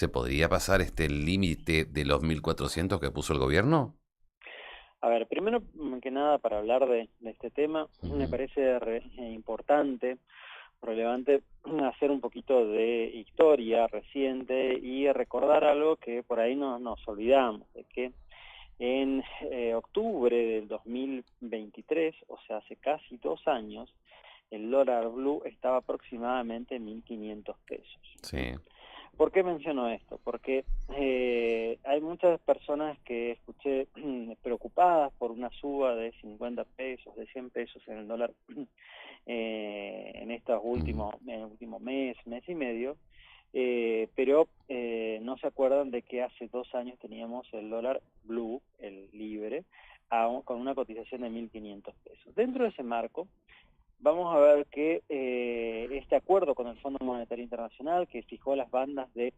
¿Se podría pasar este límite de los 1.400 que puso el gobierno? A ver, primero que nada, para hablar de este tema, me Ujú. parece importante, relevante, hacer un poquito de historia reciente y recordar algo que por ahí no nos olvidamos, de que en octubre del 2023, o sea, hace casi 2 años, el dólar blue estaba aproximadamente en 1.500 pesos. Sí. ¿Por qué menciono esto? Porque hay muchas personas que escuché preocupadas por una suba de 50 pesos, de 100 pesos en el dólar en estos Ujú. en el último mes, mes y medio, pero no se acuerdan de que hace 2 años teníamos el dólar blue, el libre, con una cotización de 1.500 pesos. Dentro de ese marco, vamos a ver que este acuerdo con el Fondo Monetario Internacional, que fijó las bandas de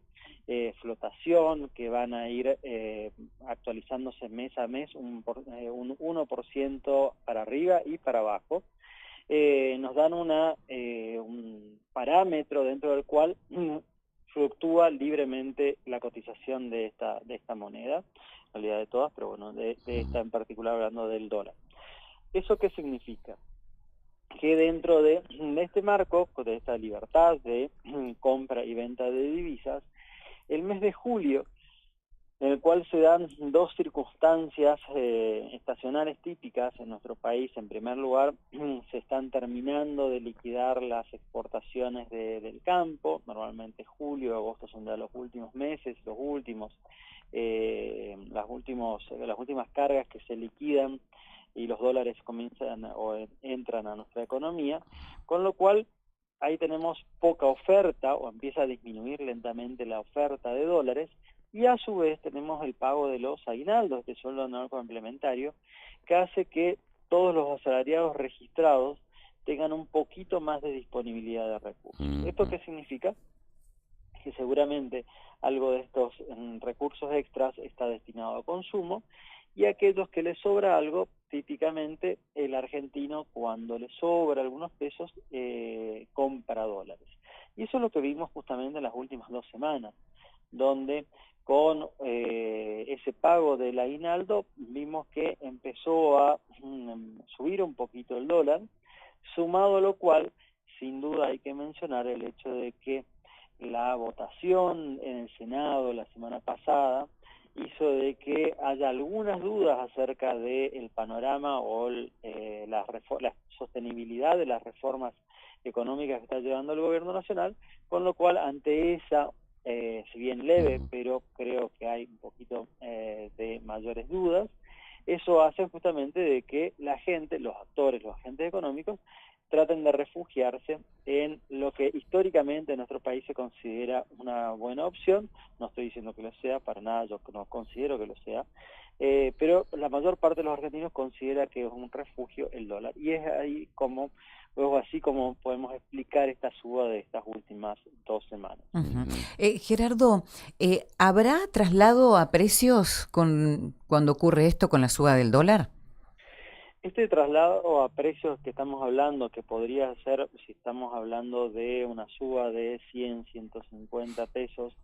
flotación que van a ir actualizándose mes a mes, un 1% para arriba y para abajo, nos dan un parámetro dentro del cual fluctúa libremente la cotización de esta moneda, en realidad de todas, pero bueno, de esta en particular, hablando del dólar. ¿Eso qué significa? Que dentro de este marco, de esta libertad de compra y venta de divisas, el mes de julio, en el cual se dan dos circunstancias estacionales típicas en nuestro país. En primer lugar, se están terminando de liquidar las exportaciones del campo. Normalmente julio, agosto son de los últimos meses, las últimas cargas que se liquidan y los dólares comienzan o entran a nuestra economía, con lo cual ahí tenemos poca oferta o empieza a disminuir lentamente la oferta de dólares, y a su vez tenemos el pago de los aguinaldos, de sueldo anual complementario, que hace que todos los asalariados registrados tengan un poquito más de disponibilidad de recursos. ¿Esto Ujú. qué significa? Que seguramente algo de estos recursos extras está destinado a consumo, y aquellos que les sobra algo, típicamente el argentino, cuando le sobra algunos pesos, compra dólares. Y eso es lo que vimos justamente en las últimas 2 semanas, donde con ese pago del aguinaldo vimos que empezó a subir un poquito el dólar, sumado a lo cual, sin duda hay que mencionar el hecho de que la votación en el Senado la semana pasada hizo de que haya algunas dudas acerca del panorama o la sostenibilidad de las reformas económicas que está llevando el gobierno nacional, con lo cual ante esa, si bien leve, Ujú. pero creo que hay un poquito de mayores dudas, eso hace justamente de que la gente, los actores, los agentes económicos, traten de refugiarse en lo que históricamente en nuestro país se considera una buena opción. No estoy diciendo que lo sea, para nada, yo no considero que lo sea, pero la mayor parte de los argentinos considera que es un refugio el dólar, y es ahí como, luego así como podemos explicar esta suba de estas últimas 2 semanas. Ujú. Ujú. Gerardo, ¿habrá traslado a precios cuando ocurre esto con la suba del dólar? Este traslado a precios que estamos hablando, que podría ser, si estamos hablando de una suba de 100, 150 pesos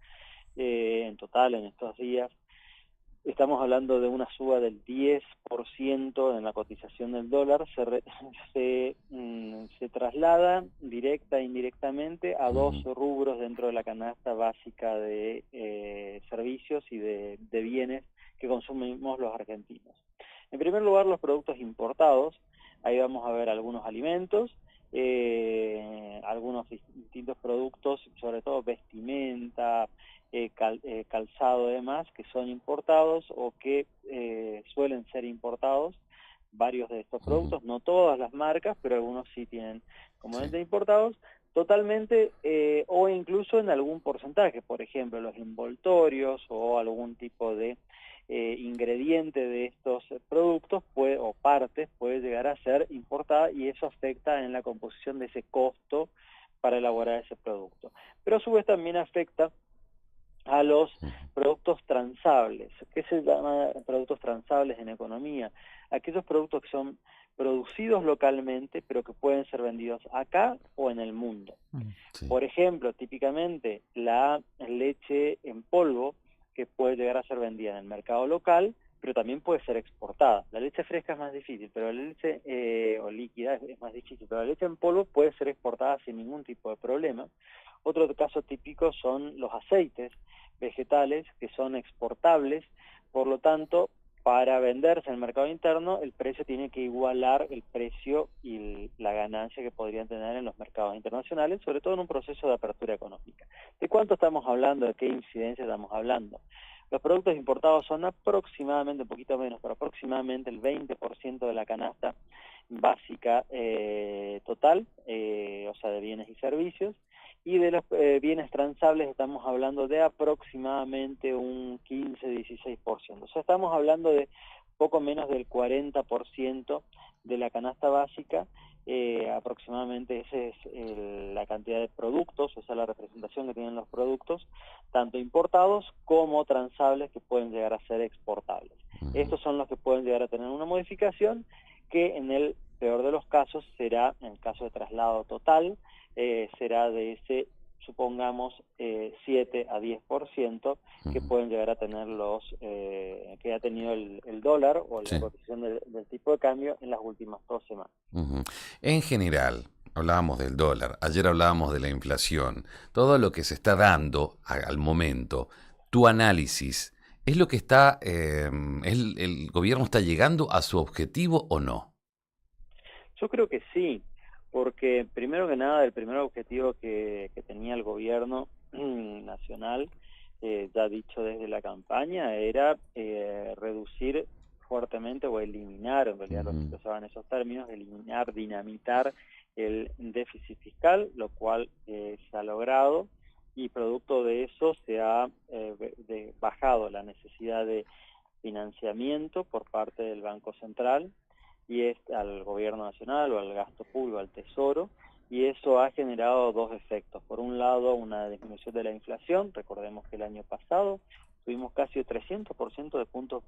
en total en estos días, estamos hablando de una suba del 10% en la cotización del dólar. Se traslada directa e indirectamente a dos Ujú. rubros dentro de la canasta básica de servicios y de bienes que consumimos los argentinos. En primer lugar, los productos importados. Ahí vamos a ver algunos alimentos, algunos distintos productos, sobre todo vestimenta, calzado y demás, que son importados o que suelen ser importados, varios de estos Ujú. productos, no todas las marcas, pero algunos sí tienen Sí. componentes importados, totalmente o incluso en algún porcentaje. Por ejemplo, los envoltorios o algún tipo de ingrediente de estos productos o partes puede llegar a ser importada, y eso afecta en la composición de ese costo para elaborar ese producto. Pero a su vez también afecta a los Ujú. productos transables. ¿Qué se llama productos transables en economía? Aquellos productos que son producidos localmente, pero que pueden ser vendidos acá o en el mundo. Sí. Por ejemplo, típicamente la leche en polvo, que puede llegar a ser vendida en el mercado local, pero también puede ser exportada. La leche fresca es más difícil, pero la leche o líquida es más difícil, pero la leche en polvo puede ser exportada sin ningún tipo de problema. Otro caso típico son los aceites vegetales, que son exportables, por lo tanto, para venderse en el mercado interno, el precio tiene que igualar el precio y la ganancia que podrían tener en los mercados internacionales, sobre todo en un proceso de apertura económica. ¿De cuánto estamos hablando? ¿De qué incidencia estamos hablando? Los productos importados son aproximadamente, un poquito menos, pero aproximadamente el 20% de la canasta básica total, o sea, de bienes y servicios, y de los bienes transables estamos hablando de aproximadamente un 15-16%. O sea, estamos hablando de poco menos del 40% de la canasta básica, aproximadamente esa es la cantidad de productos, esa es la representación que tienen los productos, tanto importados como transables que pueden llegar a ser exportables. Estos son los que pueden llegar a tener una modificación que en el peor de los casos será, en el caso de traslado total, será de ese, supongamos, 7 a 10% que pueden llegar a tener que ha tenido el dólar o la Sí. cotización del tipo de cambio en las últimas 2 semanas. Ujú. En general, hablábamos del dólar, ayer hablábamos de la inflación, todo lo que se está dando al momento, tu análisis, ¿es lo que está, el gobierno está llegando a su objetivo o no? Yo creo que sí, porque primero que nada, el primer objetivo que tenía el gobierno nacional, ya dicho desde la campaña, era reducir fuertemente o eliminar, en realidad lo Ujú. expresaban esos términos, eliminar, dinamitar el déficit fiscal, lo cual se ha logrado, y producto de eso se ha bajado la necesidad de financiamiento por parte del Banco Central y es al gobierno nacional o al gasto público, al tesoro, y eso ha generado dos efectos. Por un lado, una disminución de la inflación. Recordemos que el año pasado tuvimos casi 300% de puntos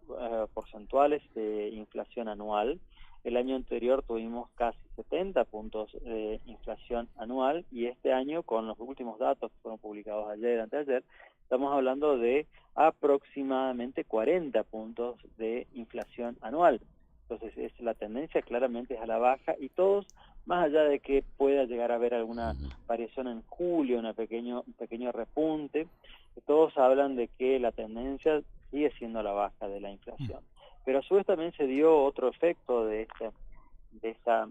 porcentuales de inflación anual. El año anterior tuvimos casi 70 puntos de inflación anual, y este año, con los últimos datos que fueron publicados ayer, anteayer, estamos hablando de aproximadamente 40 puntos de inflación anual. Entonces la tendencia claramente es a la baja, y todos, más allá de que pueda llegar a haber alguna variación en julio, un pequeño repunte, todos hablan de que la tendencia sigue siendo a la baja de la inflación. Pero a su vez también se dio otro efecto de esa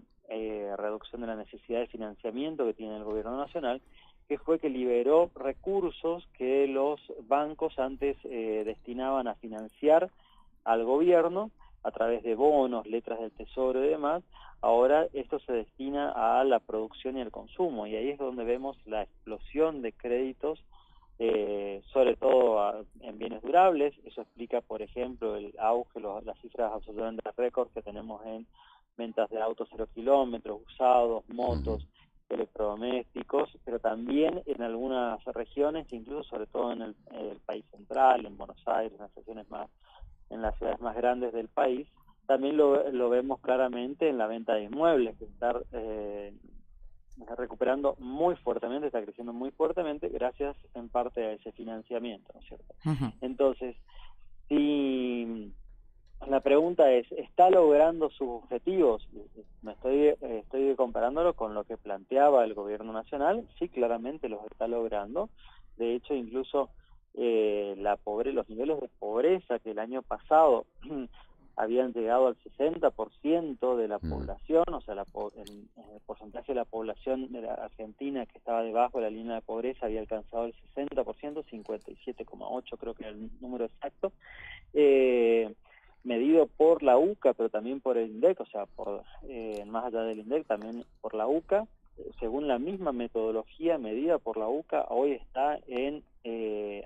reducción de la necesidad de financiamiento que tiene el gobierno nacional, que fue que liberó recursos que los bancos antes destinaban a financiar al gobierno a través de bonos, letras del tesoro y demás. Ahora esto se destina a la producción y al consumo, y ahí es donde vemos la explosión de créditos, sobre todo en bienes durables. Eso explica, por ejemplo, el auge, las cifras absolutamente récord que tenemos en ventas de autos 0 kilómetros, usados, motos, electrodomésticos, pero también en algunas regiones, incluso sobre todo en el país central, en Buenos Aires, en las ciudades más grandes del país. También lo vemos claramente en la venta de inmuebles, que está recuperando muy fuertemente, está creciendo muy fuertemente, gracias en parte a ese financiamiento, ¿no es cierto? Ujú. Entonces, si la pregunta es, ¿está logrando sus objetivos? Estoy comparándolo con lo que planteaba el gobierno nacional. Sí, claramente los está logrando. De hecho, incluso los niveles de pobreza que el año pasado habían llegado al 60% de la población, o sea, el porcentaje de la población de la Argentina que estaba debajo de la línea de pobreza había alcanzado el 60%, 57,8 creo que era el número exacto, medido por la UCA, pero también por el INDEC, o sea, más allá del INDEC, también por la UCA. Según la misma metodología medida por la UCA, hoy está en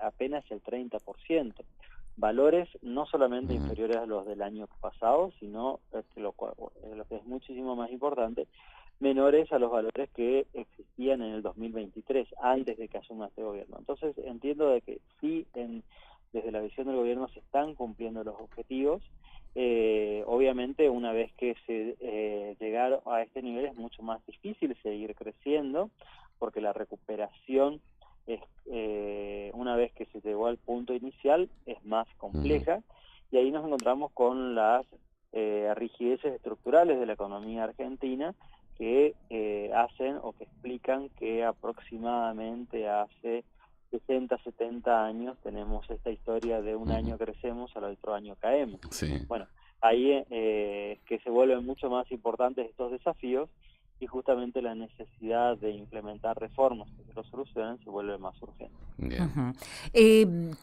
apenas el 30%. Valores no solamente inferiores a los del año pasado, sino lo que es muchísimo más importante, menores a los valores que existían en el 2023, antes de que asuma este gobierno. Entonces entiendo de que sí, desde la visión del gobierno se están cumpliendo los objetivos. Obviamente una vez que se llegar a este nivel es mucho más difícil seguir creciendo, porque la recuperación es, una vez que se llegó al punto inicial, es más compleja, y ahí nos encontramos con las rigideces estructurales de la economía argentina, que hacen o que explican que aproximadamente hace 60, 70 años tenemos esta historia de un año crecemos, al otro año caemos. Sí. Bueno, ahí es que se vuelven mucho más importantes estos desafíos, y justamente la necesidad de implementar reformas que lo solucionen se vuelve más urgente.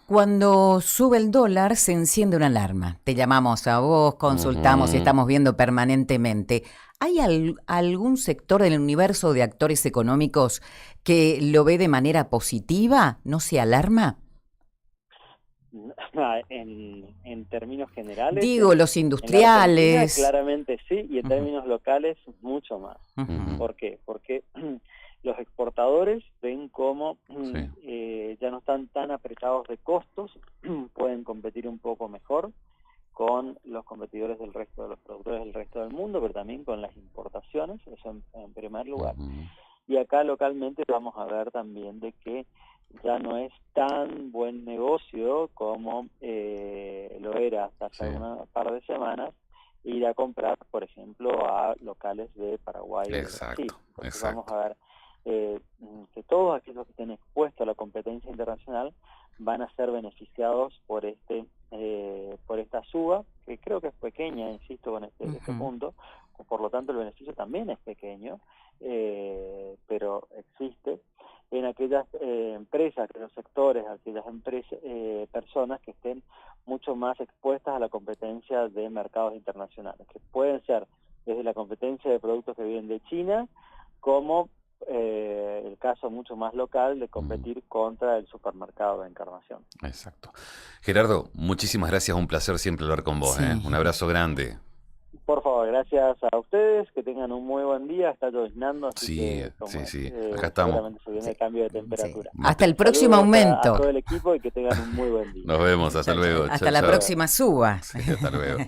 Cuando sube el dólar se enciende una alarma. Te llamamos a vos, consultamos y estamos viendo permanentemente. ¿Hay algún sector del universo de actores económicos que lo ve de manera positiva? ¿No se alarma? En términos generales, digo, los industriales. Claramente sí, y en términos locales mucho más. ¿Por qué? Porque los exportadores ven cómo ya no están tan apretados de costos, pueden competir un poco mejor con los competidores del resto de los productores del resto del mundo, pero también con las importaciones, eso en primer lugar. Y acá localmente vamos a ver también de que ya no es tan buen negocio como lo era hasta hace un par de semanas ir a comprar, por ejemplo, a locales de Paraguay. Exacto. Vamos a ver que todos aquellos que estén expuestos a la competencia internacional van a ser beneficiados por por esta suba, que creo que es pequeña, insisto, con este punto. Por lo tanto el beneficio también es pequeño, pero existe en aquellas empresas, aquellos sectores, aquellas personas que estén mucho más expuestas a la competencia de mercados internacionales, que pueden ser desde la competencia de productos que vienen de China, como el caso mucho más local de competir contra el supermercado de Encarnación. Exacto. Gerardo, muchísimas gracias, un placer siempre hablar con vos. Un abrazo grande. Por favor, gracias a ustedes, que tengan un muy buen día. Está lloviznando, así que acá estamos. Seguramente se viene el cambio de temperatura. Hasta el próximo aumento. A todo el equipo y que tengan un muy buen día. Nos vemos, hasta luego. Hasta la próxima suba. Hasta luego.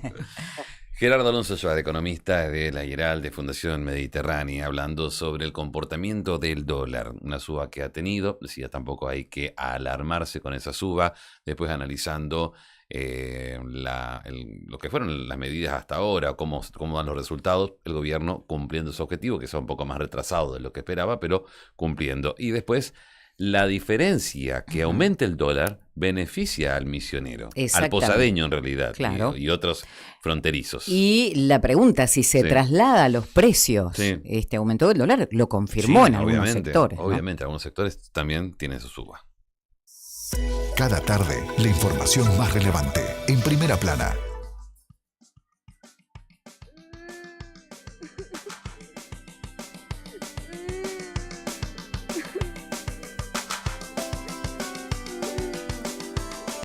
Gerardo Alonso Suárez, economista de la IERAL, de Fundación Mediterránea, hablando sobre el comportamiento del dólar, una suba que ha tenido. Decía, tampoco hay que alarmarse con esa suba, después analizando lo que fueron las medidas hasta ahora, cómo dan los resultados, el gobierno cumpliendo su objetivo, que sea un poco más retrasado de lo que esperaba, pero cumpliendo. Y después, la diferencia que aumente el dólar beneficia al misionero, al posadeño en realidad, claro. y otros fronterizos. Y la pregunta, si se traslada a los precios, este aumento del dólar lo confirmó en algunos sectores. Obviamente, algunos sectores también tienen su suba. Cada tarde, la información más relevante, en Primera Plana.